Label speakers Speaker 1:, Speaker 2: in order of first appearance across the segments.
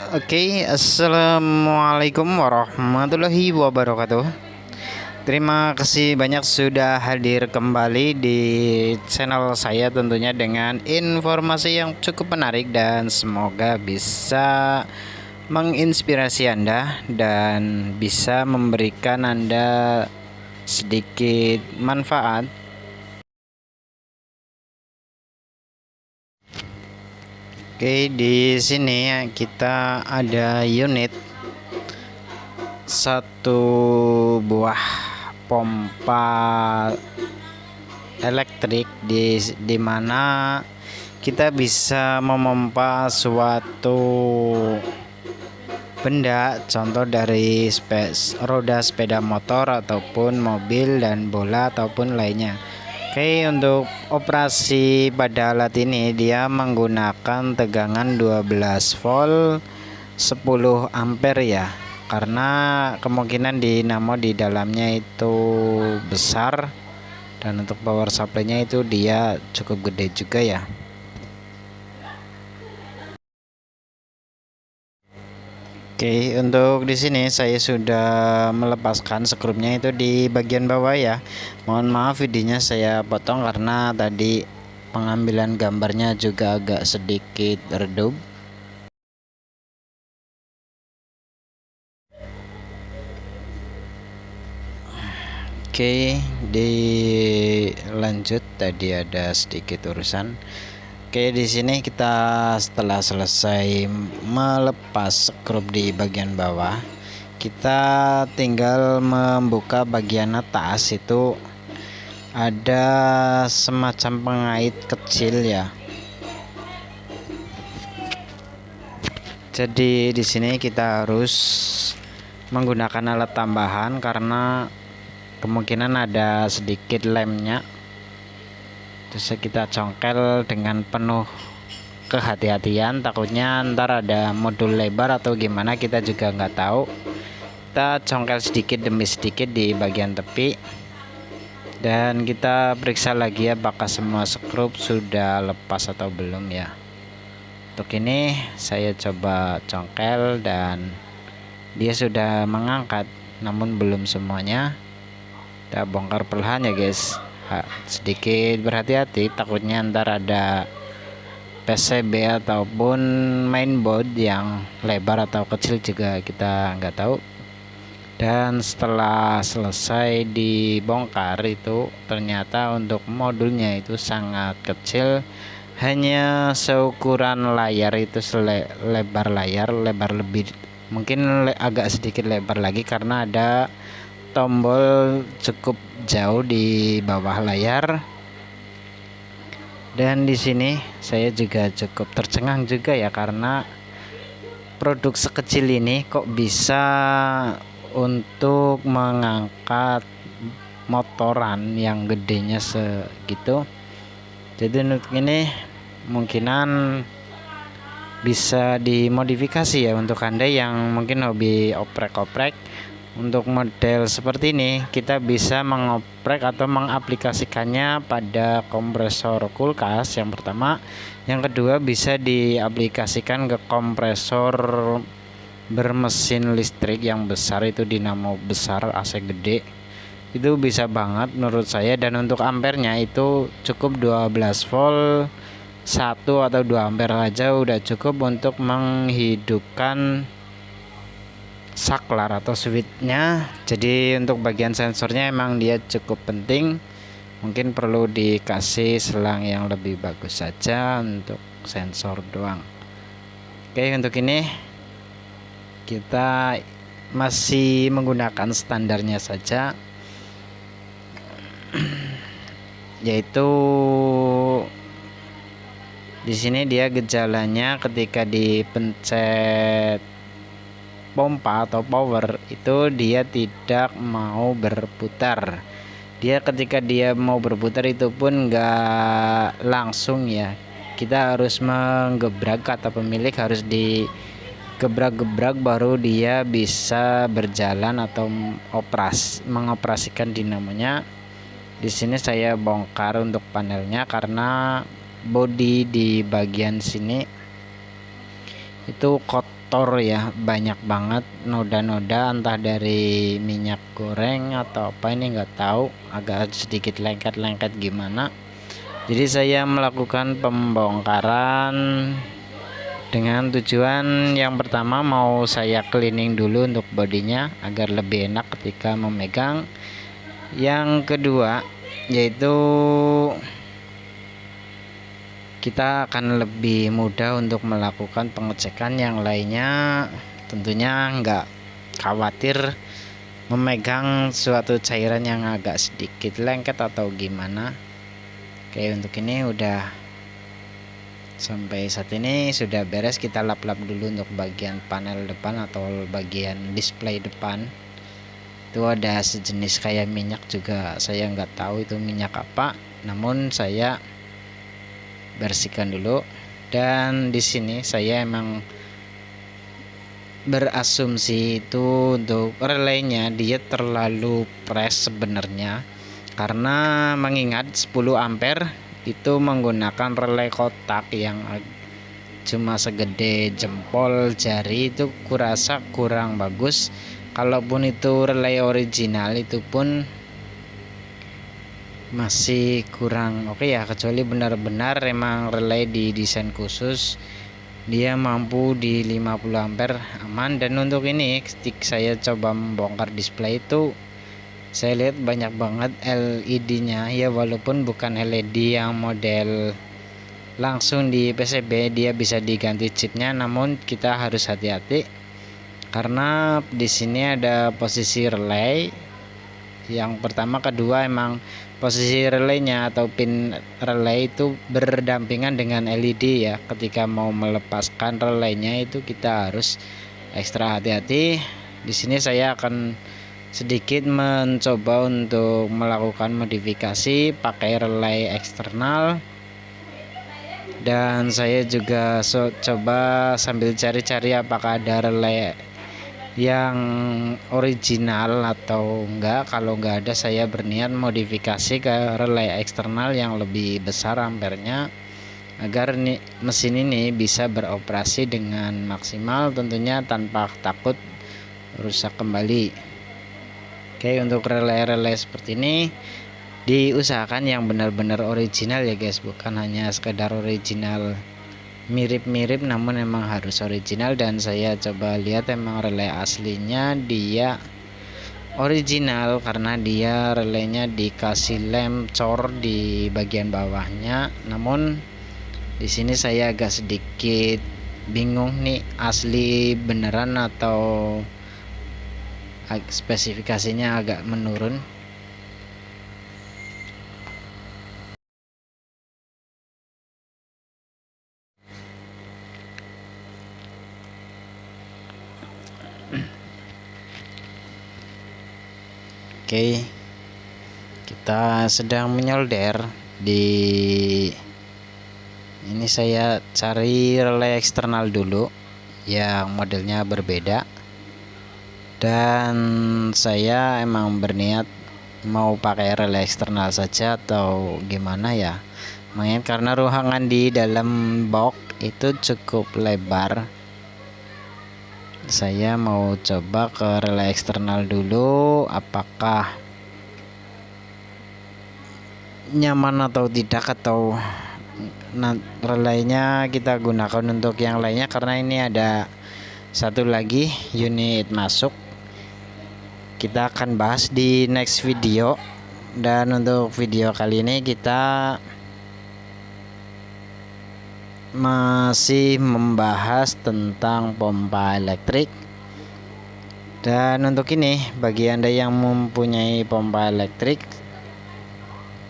Speaker 1: Oke, assalamualaikum warahmatullahi wabarakatuh. Terima kasih banyak sudah hadir kembali di channel saya, tentunya dengan informasi yang cukup menarik dan semoga bisa menginspirasi Anda dan bisa memberikan Anda sedikit manfaat. Oke, di sini kita ada unit satu buah pompa elektrik di mana kita bisa memompa suatu benda, contoh dari roda sepeda motor ataupun mobil dan bola ataupun lainnya. Oke, untuk operasi pada alat ini dia menggunakan tegangan 12 volt 10 ampere ya, karena kemungkinan dinamo di dalamnya itu besar dan untuk power supply-nya itu dia cukup gede juga ya. Oke, untuk di sini saya sudah melepaskan skrupnya itu di bagian bawah ya. Mohon maaf videonya saya potong karena tadi pengambilan gambarnya juga agak sedikit redup. Oke, dilanjut, tadi ada sedikit urusan. Oke, di sini kita setelah selesai melepas skrup di bagian bawah, kita tinggal membuka bagian atas. Itu ada semacam pengait kecil ya. Jadi di sini kita harus menggunakan alat tambahan karena kemungkinan ada sedikit lemnya. Terus kita congkel dengan penuh kehati-hatian, takutnya ntar ada modul lebar atau gimana, kita juga nggak tahu. Kita congkel sedikit demi sedikit di bagian tepi dan kita periksa lagi apakah semua skrup sudah lepas atau belum ya. Untuk ini saya coba congkel dan dia sudah mengangkat, namun belum semuanya. Kita bongkar perlahan ya guys. Sedikit berhati-hati, takutnya ntar ada PCB ataupun mainboard yang lebar atau kecil juga kita nggak tahu. Dan setelah selesai dibongkar itu ternyata untuk modulnya itu sangat kecil, hanya seukuran layar, itu lebar layar, lebar lebih mungkin agak sedikit lebar lagi karena ada tombol cukup jauh di bawah layar. Dan di sini saya juga cukup tercengang juga ya, karena produk sekecil ini kok bisa untuk mengangkat motoran yang gedenya segitu. Jadi untuk ini mungkinan bisa dimodifikasi ya untuk Anda yang mungkin hobi oprek-oprek. Untuk model seperti ini kita bisa mengoprek atau mengaplikasikannya pada kompresor kulkas yang pertama. Yang kedua bisa diaplikasikan ke kompresor bermesin listrik yang besar, itu dinamo besar AC gede. Itu bisa banget menurut saya, dan untuk ampernya itu cukup 12 volt 1 atau 2 ampere aja udah cukup untuk menghidupkan saklar atau switchnya. Jadi untuk bagian sensornya emang dia cukup penting, mungkin perlu dikasih selang yang lebih bagus saja untuk sensor doang. Oke, untuk ini kita masih menggunakan standarnya saja, yaitu di sini dia gejalanya ketika dipencet pompa atau power itu dia tidak mau berputar. Dia ketika dia mau berputar itu pun enggak langsung ya, kita harus menggebrak, kata pemilik harus digebrak-gebrak baru dia bisa berjalan atau mengoperasikan dinamonya. Di sini saya bongkar untuk panelnya karena bodi di bagian sini itu kotor ya, banyak banget noda-noda, entah dari minyak goreng atau apa, ini nggak tahu, agak sedikit lengket-lengket gimana. Jadi saya melakukan pembongkaran dengan tujuan yang pertama, mau saya cleaning dulu untuk bodinya agar lebih enak ketika memegang. Yang kedua yaitu kita akan lebih mudah untuk melakukan pengecekan yang lainnya, tentunya nggak khawatir memegang suatu cairan yang agak sedikit lengket atau gimana. Oke, untuk ini udah sampai saat ini sudah beres. Kita lap-lap dulu untuk bagian panel depan atau bagian display depan. Itu ada sejenis kayak minyak juga, saya nggak tahu itu minyak apa, namun saya bersihkan dulu. Dan di sini saya emang berasumsi itu untuk relaynya dia terlalu press sebenarnya, karena mengingat 10 ampere itu menggunakan relay kotak yang cuma segede jempol jari, itu kurasa kurang bagus. Kalaupun itu relay original itu pun masih kurang oke ya, kecuali benar-benar emang relay didesain khusus dia mampu di 50 ampere aman. Dan untuk ini ketika saya coba membongkar display itu saya lihat banyak banget LED nya ya, walaupun bukan LED yang model langsung di PCB, dia bisa diganti chipnya, namun kita harus hati-hati karena di sini ada posisi relay yang pertama, kedua emang posisi relaynya atau pin relay itu berdampingan dengan LED ya. Ketika mau melepaskan relaynya itu kita harus ekstra hati-hati. Di sini saya akan sedikit mencoba untuk melakukan modifikasi pakai relay eksternal, dan saya juga coba sambil cari-cari apakah ada relay yang original atau enggak. Kalau enggak ada, saya berniat modifikasi ke relay eksternal yang lebih besar ampernya agar mesin ini bisa beroperasi dengan maksimal, tentunya tanpa takut rusak kembali. Oke, untuk relay-relay seperti ini diusahakan yang benar-benar original ya guys, bukan hanya sekedar original mirip-mirip, namun emang harus original. Dan saya coba lihat emang relay aslinya dia original karena dia relaynya dikasih lem cor di bagian bawahnya. Namun di sini saya agak sedikit bingung nih, asli beneran atau spesifikasinya agak menurun. Oke, kita sedang menyolder di ini. Saya cari relay eksternal dulu yang modelnya berbeda, dan saya emang berniat mau pakai relay eksternal saja atau gimana ya, mengingat karena ruangan di dalam box itu cukup lebar. Saya mau coba ke relay eksternal dulu apakah nyaman atau tidak, atau relaynya kita gunakan untuk yang lainnya, karena ini ada satu lagi unit masuk. Kita akan bahas di next video. Dan untuk video kali ini kita masih membahas tentang pompa elektrik. Dan untuk ini, bagi Anda yang mempunyai pompa elektrik,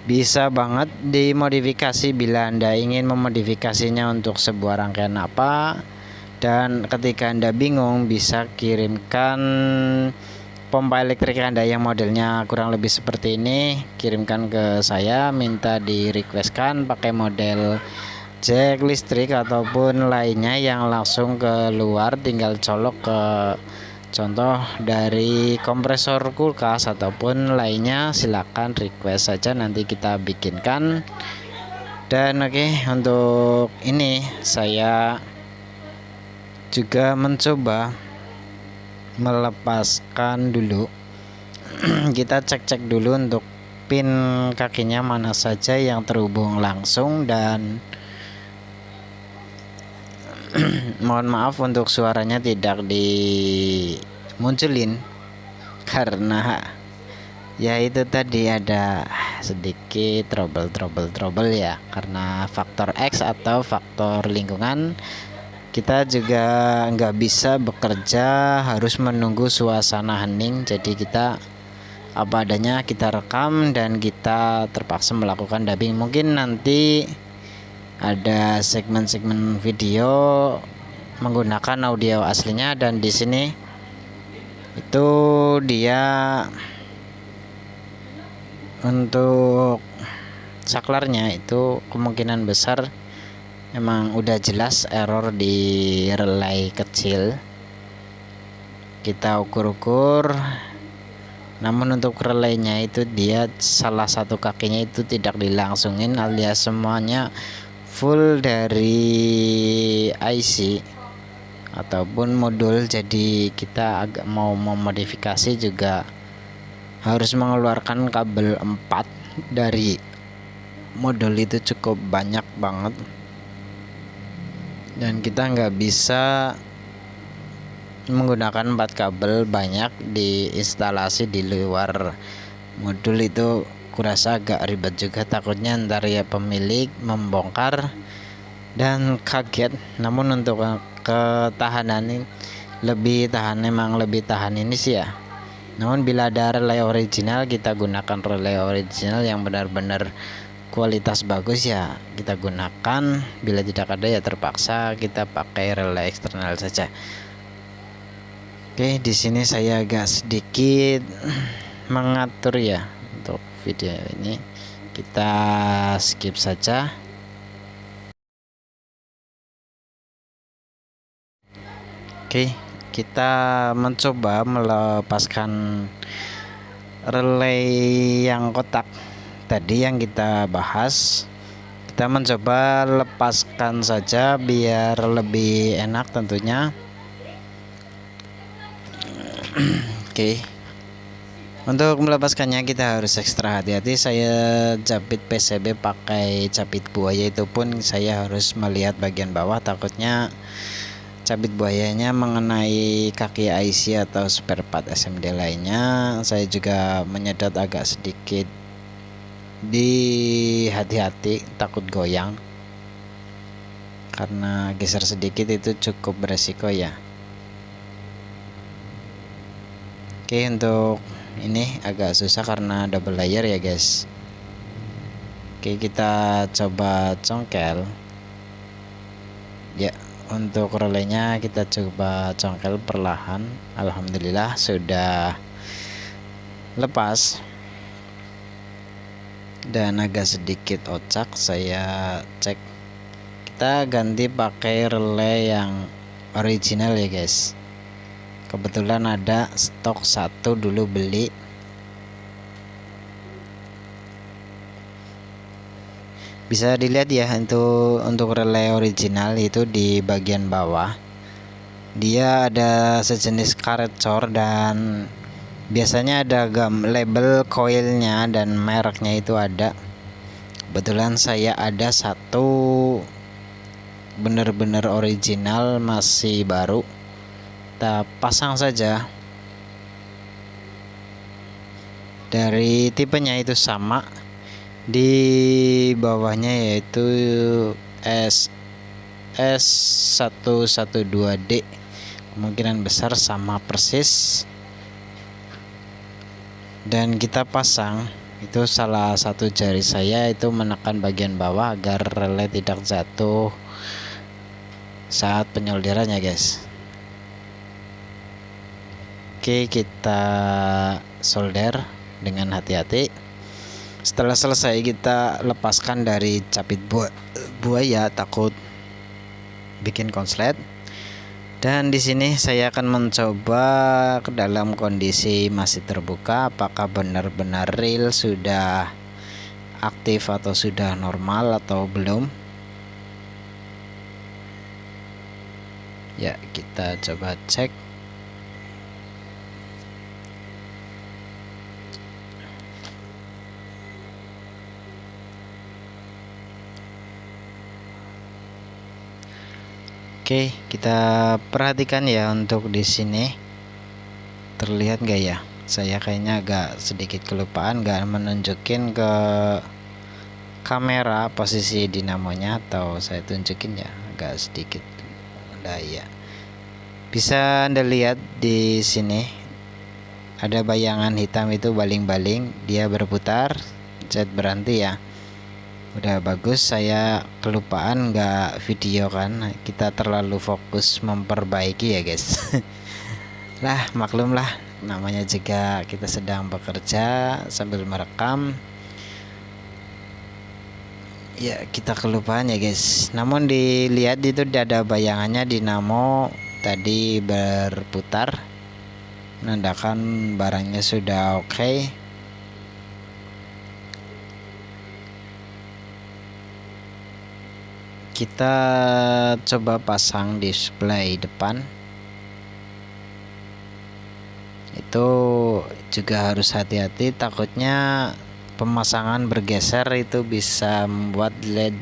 Speaker 1: bisa banget dimodifikasi bila Anda ingin memodifikasinya untuk sebuah rangkaian apa. Dan ketika Anda bingung, bisa kirimkan pompa elektrik Anda yang modelnya kurang lebih seperti ini, kirimkan ke saya, minta di requestkan pakai model jack listrik ataupun lainnya yang langsung ke luar, tinggal colok ke contoh dari kompresor kulkas ataupun lainnya, silakan request saja, nanti kita bikinkan. Dan oke, untuk ini saya juga mencoba melepaskan dulu. Kita cek-cek dulu untuk pin kakinya mana saja yang terhubung langsung, dan mohon maaf untuk suaranya tidak dimunculin karena ya itu tadi ada sedikit trouble ya, karena faktor X atau faktor lingkungan. Kita juga nggak bisa bekerja harus menunggu suasana hening, jadi kita apa adanya kita rekam dan kita terpaksa melakukan dubbing. Mungkin nanti ada segmen-segmen video menggunakan audio aslinya, dan di sini itu dia untuk saklarnya itu kemungkinan besar emang udah jelas error di relay kecil. Kita ukur-ukur, namun untuk relaynya itu dia salah satu kakinya itu tidak dilangsungin, alias semuanya full dari IC ataupun modul. Jadi kita agak mau memodifikasi juga harus mengeluarkan kabel 4 dari modul, itu cukup banyak banget, dan kita nggak bisa menggunakan 4 kabel banyak di instalasi di luar modul. Itu kurasa agak ribet juga, takutnya ntar ya pemilik membongkar dan kaget. Namun untuk ketahanan ini lebih tahan, memang lebih tahan ini sih ya. Namun bila ada relay original, kita gunakan relay original yang benar-benar kualitas bagus ya kita gunakan. Bila tidak ada ya terpaksa kita pakai relay eksternal saja. Oke, di sini saya agak sedikit mengatur ya untuk video ini. Kita skip saja. Oke, kita mencoba melepaskan relay yang kotak tadi yang kita bahas. Kita mencoba lepaskan saja biar lebih enak tentunya. Oke, untuk melepaskannya kita harus ekstra hati-hati. Saya jepit PCB pakai capit buaya, itu pun saya harus melihat bagian bawah, takutnya capit buayanya mengenai kaki IC atau spare part SMD lainnya. Saya juga menyedot agak sedikit, di hati-hati takut goyang, karena geser sedikit itu cukup beresiko ya. Oke, untuk ini agak susah karena double layer ya guys. Oke, kita coba congkel ya. Untuk relaynya kita coba congkel perlahan. Alhamdulillah sudah lepas, dan agak sedikit ocak. Saya cek, kita ganti pakai relay yang original ya guys. Kebetulan ada stok satu dulu beli. Bisa dilihat ya, untuk relay original itu di bagian bawah dia ada sejenis karet cor, dan biasanya ada label coilnya dan mereknya itu ada. Kebetulan saya ada satu bener-bener original, masih baru. Kita pasang saja. Dari tipenya itu sama, di bawahnya yaitu SS112D, kemungkinan besar sama persis. Dan kita pasang, itu salah satu jari saya itu menekan bagian bawah agar relay tidak jatuh saat penyolderannya guys. Oke, kita solder dengan hati-hati. Setelah selesai kita lepaskan dari capit buaya, takut bikin konslet. Dan di sini saya akan mencoba ke dalam kondisi masih terbuka, apakah benar-benar real sudah aktif atau sudah normal atau belum. Ya, kita coba cek. Oke, kita perhatikan ya untuk di sini. Terlihat nggak ya? Saya kayaknya agak sedikit kelupaan nggak menunjukin ke kamera posisi dinamonya, atau saya tunjukin ya, agak sedikit. Nah, ya. Bisa Anda lihat di sini ada bayangan hitam itu baling-baling, dia berputar, jet berhenti ya. Udah bagus, saya kelupaan nggak video kan, kita terlalu fokus memperbaiki ya guys. Lah, maklum lah, namanya juga kita sedang bekerja sambil merekam ya, kita kelupaan ya guys. Namun dilihat itu ada bayangannya dinamo tadi berputar, menandakan barangnya sudah oke. Kita coba pasang display depan. Itu juga harus hati-hati, takutnya pemasangan bergeser itu bisa membuat LED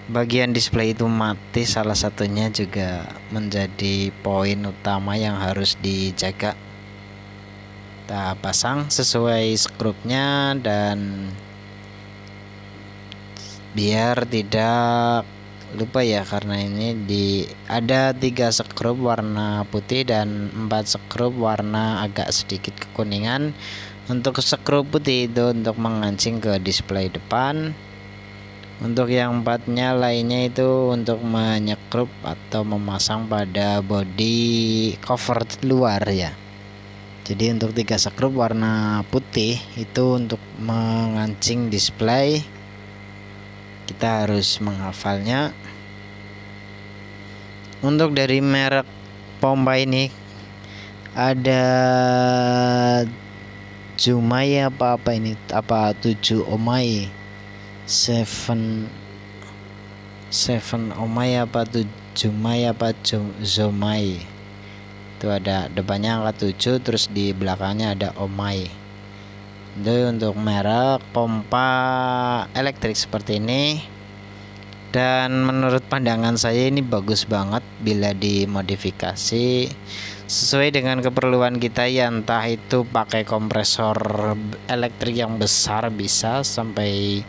Speaker 1: bagian display itu mati. Salah satunya juga menjadi poin utama yang harus dijaga. Kita pasang sesuai skrupnya, dan biar tidak lupa ya, karena ini ada 3 skrup warna putih dan 4 skrup warna agak sedikit kekuningan. Untuk skrup putih itu untuk mengancing ke display depan, untuk yang 4-nya lainnya itu untuk menyekrup atau memasang pada body cover luar ya. Jadi untuk 3 skrup warna putih itu untuk mengancing display, kita harus menghafalnya. Untuk dari merek pompa ini ada Jumai apa ini, apa 7 Omai 7 Omai apa 7 Jumai apa Zomai. Itu ada depannya angka 7, terus di belakangnya ada Omai. Itu untuk merek pompa elektrik seperti ini, dan menurut pandangan saya ini bagus banget bila dimodifikasi sesuai dengan keperluan kita ya, entah itu pakai kompresor elektrik yang besar bisa sampai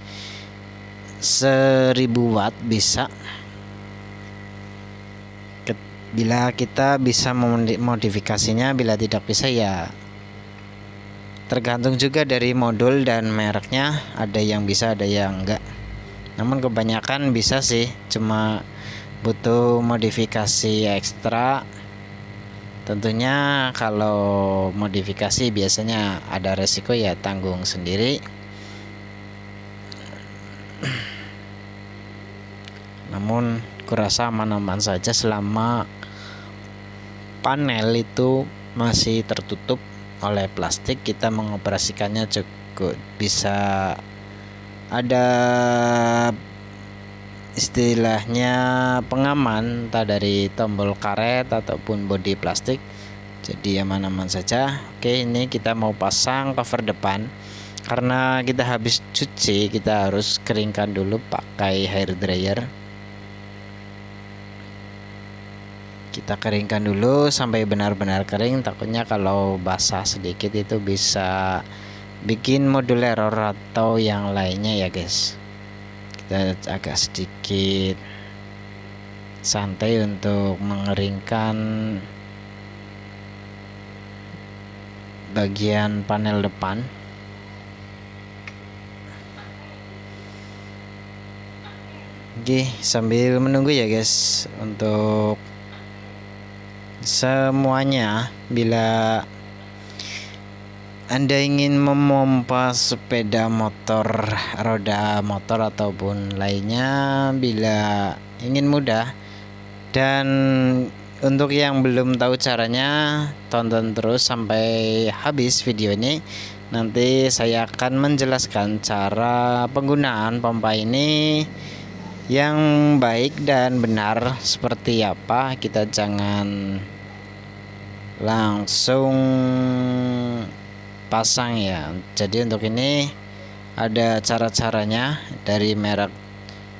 Speaker 1: 1000 watt bisa. Bila kita bisa memodifikasinya, bila tidak bisa ya tergantung juga dari modul dan mereknya, ada yang bisa ada yang enggak. Namun kebanyakan bisa sih, cuma butuh modifikasi ekstra. Tentunya kalau modifikasi biasanya ada resiko ya, tanggung sendiri. Namun kurasa aman-aman saja selama panel itu masih tertutup oleh plastik. Kita mengoperasikannya cukup bisa, ada istilahnya pengaman entah dari tombol karet ataupun bodi plastik, jadi aman-aman saja. Oke, ini kita mau pasang cover depan. Karena kita habis cuci, kita harus keringkan dulu pakai hair dryer. Kita keringkan dulu sampai benar-benar kering, takutnya kalau basah sedikit itu bisa bikin modul error atau yang lainnya ya guys. Kita agak sedikit santai untuk mengeringkan bagian panel depan. Oke, sambil menunggu ya guys untuk semuanya. Bila Anda ingin memompa sepeda motor, roda motor ataupun lainnya, bila ingin mudah, dan untuk yang belum tahu caranya, tonton terus sampai habis video ini. Nanti saya akan menjelaskan cara penggunaan pompa ini yang baik dan benar seperti apa. Kita jangan langsung pasang ya. Jadi untuk ini ada cara-caranya dari merek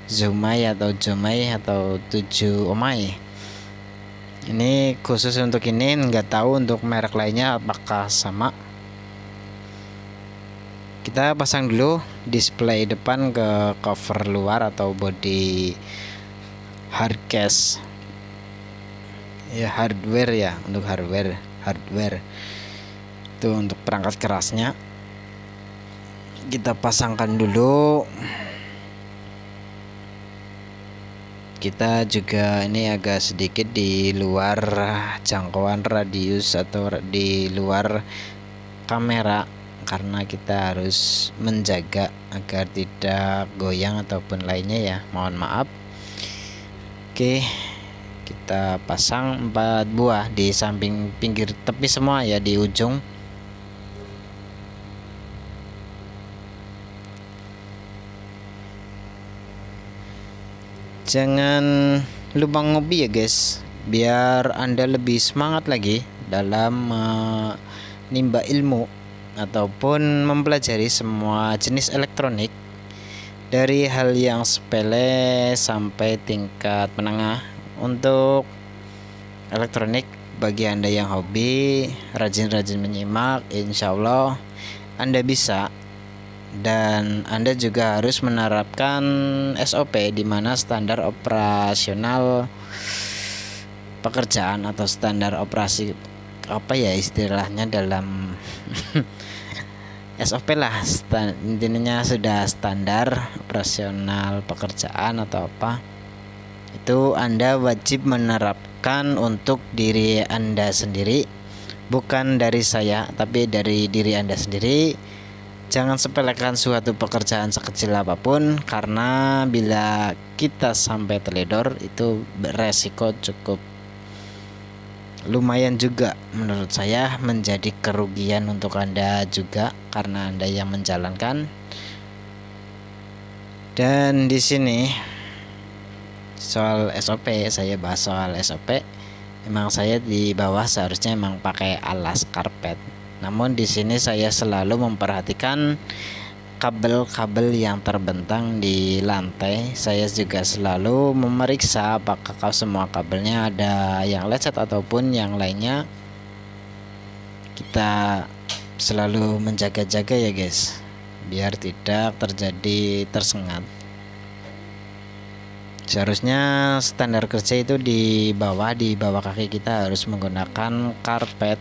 Speaker 1: Zumai atau 7 Omai. Ini khusus untuk ini, nggak tahu untuk merek lainnya apakah sama. Kita pasang dulu display depan ke cover luar atau body hardcase ya, hardware ya, untuk hardware itu untuk perangkat kerasnya. Kita pasangkan dulu. Kita juga ini agak sedikit di luar jangkauan radius atau di luar kamera, karena kita harus menjaga agar tidak goyang ataupun lainnya ya, mohon maaf. Oke, kita pasang 4 buah di samping pinggir tepi semua ya, di ujung. Jangan lupa ngopi ya guys, biar Anda lebih semangat lagi dalam menimba ilmu ataupun mempelajari semua jenis elektronik, dari hal yang sepele sampai tingkat menengah. Untuk elektronik, bagi Anda yang hobi, rajin-rajin menyimak, insya Allah Anda bisa. Dan Anda juga harus menerapkan SOP, di mana standar operasional pekerjaan atau standar operasi, apa ya istilahnya dalam SOP lah, intinya sudah standar operasional pekerjaan atau apa, itu Anda wajib menerapkan untuk diri Anda sendiri, bukan dari saya tapi dari diri Anda sendiri. Jangan sepelekan suatu pekerjaan sekecil apapun, karena bila kita sampai teledor itu beresiko cukup lumayan juga menurut saya, menjadi kerugian untuk Anda juga karena Anda yang menjalankan. Dan di sini soal SOP, saya bahas soal SOP. Emang saya di bawah seharusnya emang pakai alas karpet. Namun di sini saya selalu memperhatikan kabel-kabel yang terbentang di lantai. Saya juga selalu memeriksa apakah semua kabelnya ada yang lecet ataupun yang lainnya. Kita selalu menjaga-jaga ya guys, biar tidak terjadi tersengat. Seharusnya standar kerja itu di bawah kaki kita harus menggunakan karpet.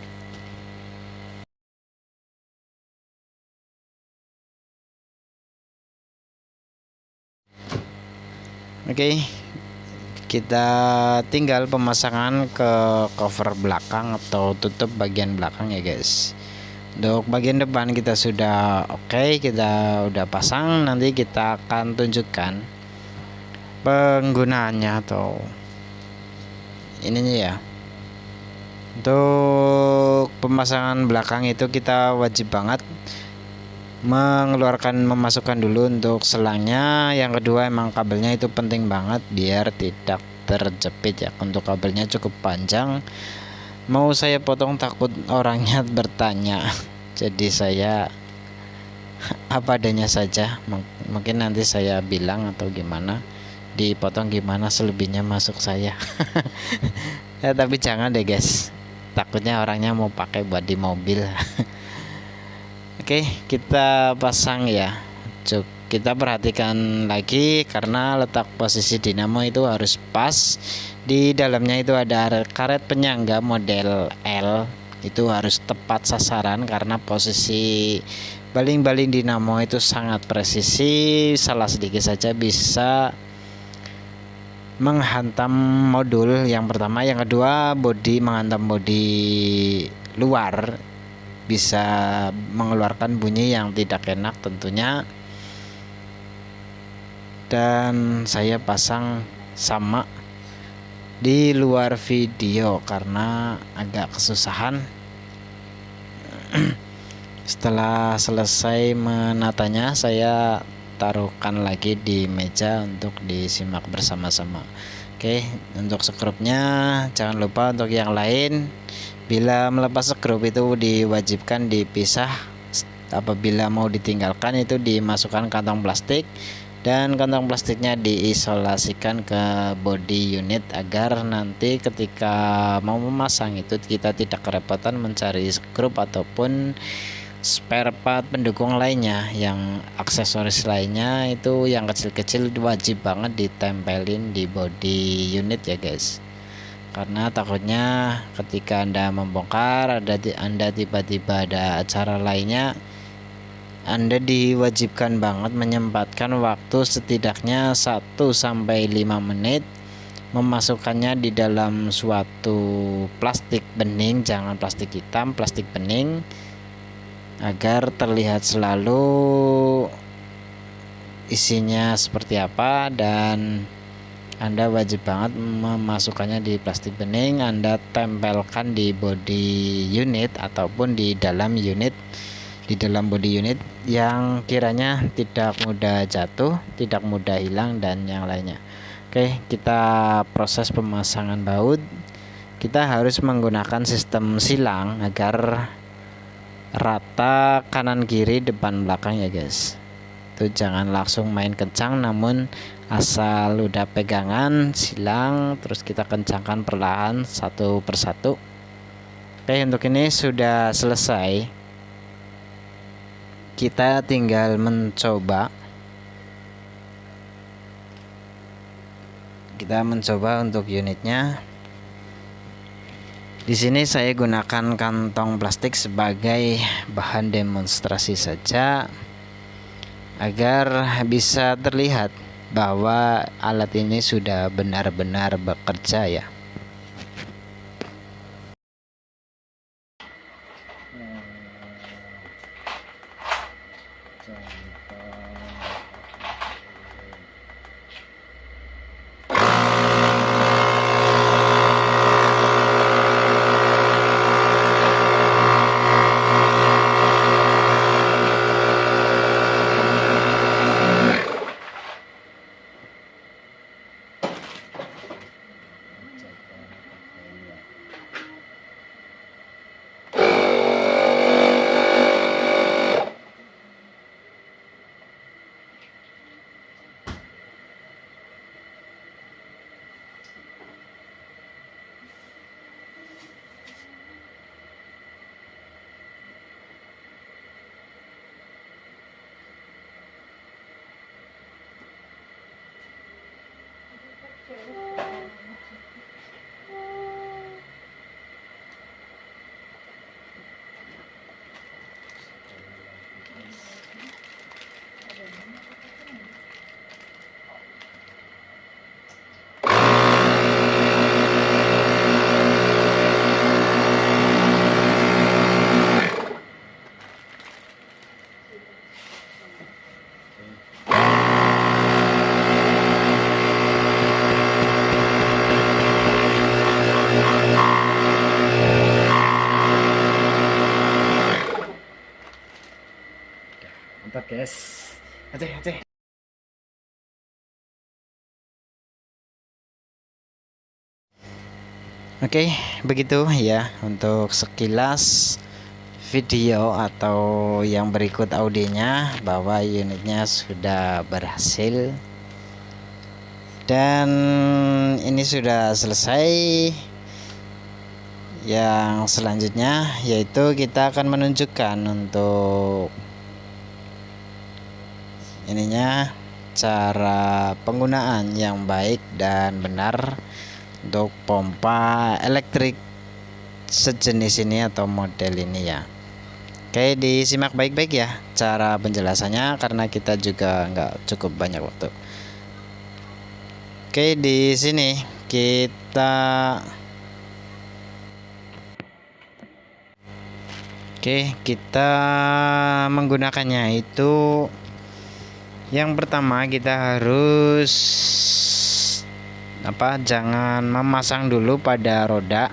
Speaker 1: Oke, kita tinggal pemasangan ke cover belakang atau tutup bagian belakang ya guys. Untuk bagian depan kita sudah oke, kita udah pasang. Nanti kita akan tunjukkan penggunaannya atau ininya ya. Untuk pemasangan belakang itu kita wajib banget memasukkan dulu untuk selangnya. Yang kedua, emang kabelnya itu penting banget biar tidak terjepit ya. Untuk kabelnya cukup panjang, mau saya potong takut orangnya bertanya, jadi saya apa adanya saja. Mungkin nanti saya bilang atau gimana, dipotong gimana, selebihnya masuk saya. Ya, tapi jangan deh guys, takutnya orangnya mau pakai buat di mobil. Oke, kita pasang ya. Kita perhatikan lagi, karena letak posisi dinamo itu harus pas. Di dalamnya itu ada karet penyangga model L, itu harus tepat sasaran, karena posisi baling-baling dinamo itu sangat presisi. Salah sedikit saja bisa menghantam modul yang pertama, yang kedua bodi menghantam bodi luar, bisa mengeluarkan bunyi yang tidak enak tentunya. Dan saya pasang sama di luar video karena agak kesusahan. Setelah selesai menatanya, saya taruhkan lagi di meja untuk disimak bersama-sama. Oke, untuk skrupnya jangan lupa untuk yang lain, bila melepas skrup itu diwajibkan dipisah. Apabila mau ditinggalkan itu dimasukkan kantong plastik, dan kantong plastiknya diisolasikan ke body unit agar nanti ketika mau memasang itu kita tidak kerepotan mencari skrup ataupun spare part pendukung lainnya. Yang aksesoris lainnya itu yang kecil-kecil wajib banget ditempelin di body unit ya guys, karena takutnya ketika Anda membongkar Anda tiba-tiba ada acara lainnya, Anda diwajibkan banget menyempatkan waktu setidaknya 1-5 menit memasukkannya di dalam suatu plastik bening, jangan plastik hitam, plastik bening, agar terlihat selalu isinya seperti apa. Dan Anda wajib banget memasukkannya di plastik bening, Anda tempelkan di body unit ataupun di dalam body unit yang kiranya tidak mudah jatuh, tidak mudah hilang, dan yang lainnya. Oke, kita proses pemasangan baut. Kita harus menggunakan sistem silang agar rata kanan kiri depan belakang ya guys. Itu jangan langsung main kencang, namun asal udah pegangan silang terus kita kencangkan perlahan satu persatu. Oke, untuk ini sudah selesai, kita tinggal mencoba. Kita mencoba untuk unitnya. Di sini saya gunakan kantong plastik sebagai bahan demonstrasi saja agar bisa terlihat bahwa alat ini sudah benar-benar bekerja ya. Mantap guys. Aceh. Oke, begitu ya untuk sekilas video atau yang berikut audionya, bahwa unitnya sudah berhasil dan ini sudah selesai. Yang selanjutnya yaitu kita akan menunjukkan untuk ininya cara penggunaan yang baik dan benar untuk pompa elektrik sejenis ini atau model ini ya. Oke, disimak baik-baik ya cara penjelasannya karena kita juga nggak cukup banyak waktu. Oke, di sini kita menggunakannya itu, yang pertama kita harus jangan memasang dulu pada roda.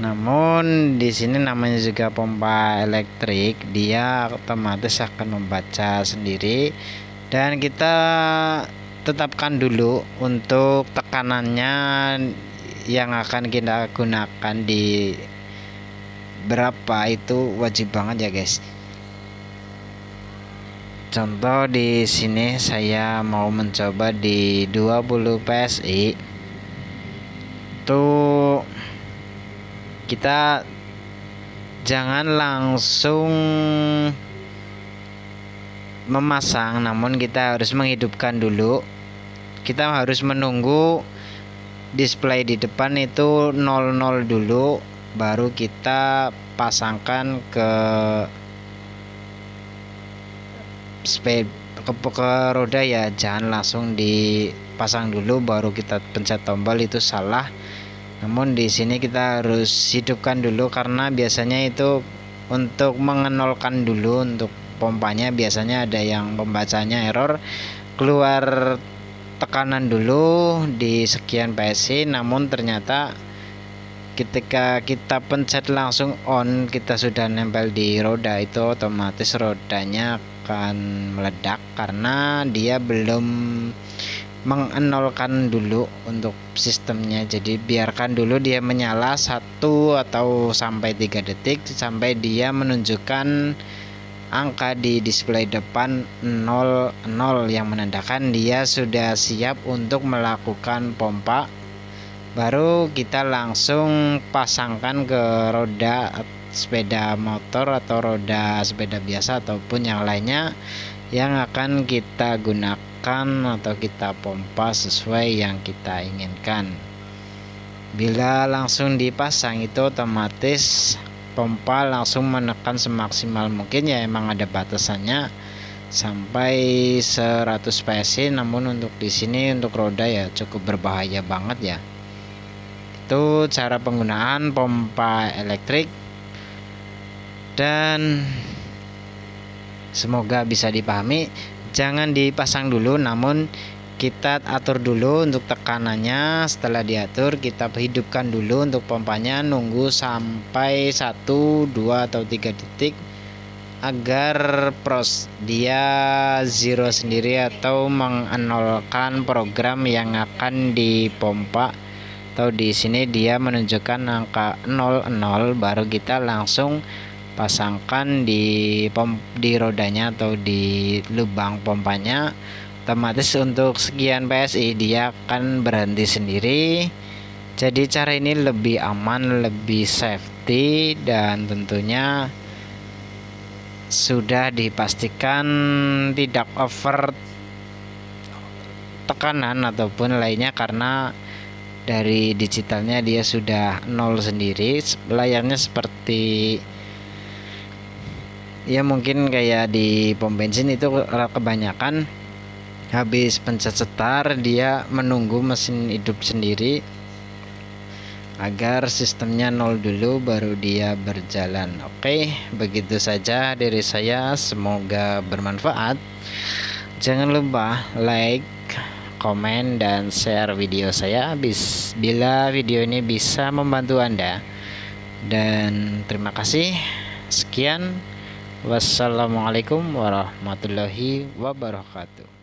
Speaker 1: Namun di sini namanya juga pompa elektrik, dia otomatis akan membaca sendiri dan kita tetapkan dulu untuk tekanannya yang akan kita gunakan di berapa, itu wajib banget ya guys. Contoh di sini saya mau mencoba di 20 PSI. Tuh kita jangan langsung memasang, namun kita harus menghidupkan dulu. Kita harus menunggu display di depan itu 00 dulu, baru kita pasangkan ke roda ya. Jangan langsung dipasang dulu baru kita pencet tombol, itu salah. Namun di sini kita harus hidupkan dulu, karena biasanya itu untuk mengenolkan dulu untuk pompanya. Biasanya ada yang pembacanya error, keluar tekanan dulu di sekian PSI, namun ternyata ketika kita pencet langsung on, kita sudah nempel di roda, itu otomatis rodanya akan meledak karena dia belum mengenolkan dulu untuk sistemnya. Jadi biarkan dulu dia menyala 1 atau sampai 3 detik sampai dia menunjukkan angka di display depan 00 yang menandakan dia sudah siap untuk melakukan pompa. Baru kita langsung pasangkan ke roda sepeda motor atau roda sepeda biasa ataupun yang lainnya yang akan kita gunakan atau kita pompa sesuai yang kita inginkan. Bila langsung dipasang itu otomatis pompa langsung menekan semaksimal mungkin ya, emang ada batasannya sampai 100 PSI, namun untuk di sini untuk roda ya cukup berbahaya banget ya. Itu cara penggunaan pompa elektrik, dan semoga bisa dipahami. Jangan dipasang dulu, namun kita atur dulu untuk tekanannya. Setelah diatur, kita hidupkan dulu untuk pompanya, nunggu sampai 1, 2 atau 3 detik agar dia zero sendiri atau mengenolkan program yang akan dipompa. Atau di sini dia menunjukkan angka 00, baru kita langsung pasangkan di rodanya atau di lubang pompanya. Otomatis untuk sekian PSI dia akan berhenti sendiri. Jadi cara ini lebih aman, lebih safety, dan tentunya sudah dipastikan tidak over tekanan ataupun lainnya, karena dari digitalnya dia sudah 0 sendiri. Layarnya seperti ya mungkin kayak di pom bensin itu kebanyakan habis pencet setar dia menunggu mesin hidup sendiri agar sistemnya 0 dulu baru dia berjalan. Oke, begitu saja dari saya, semoga bermanfaat. Jangan lupa like, komen, dan share video saya bila video ini bisa membantu Anda. Dan terima kasih. Sekian, wassalamualaikum warahmatullahi wabarakatuh.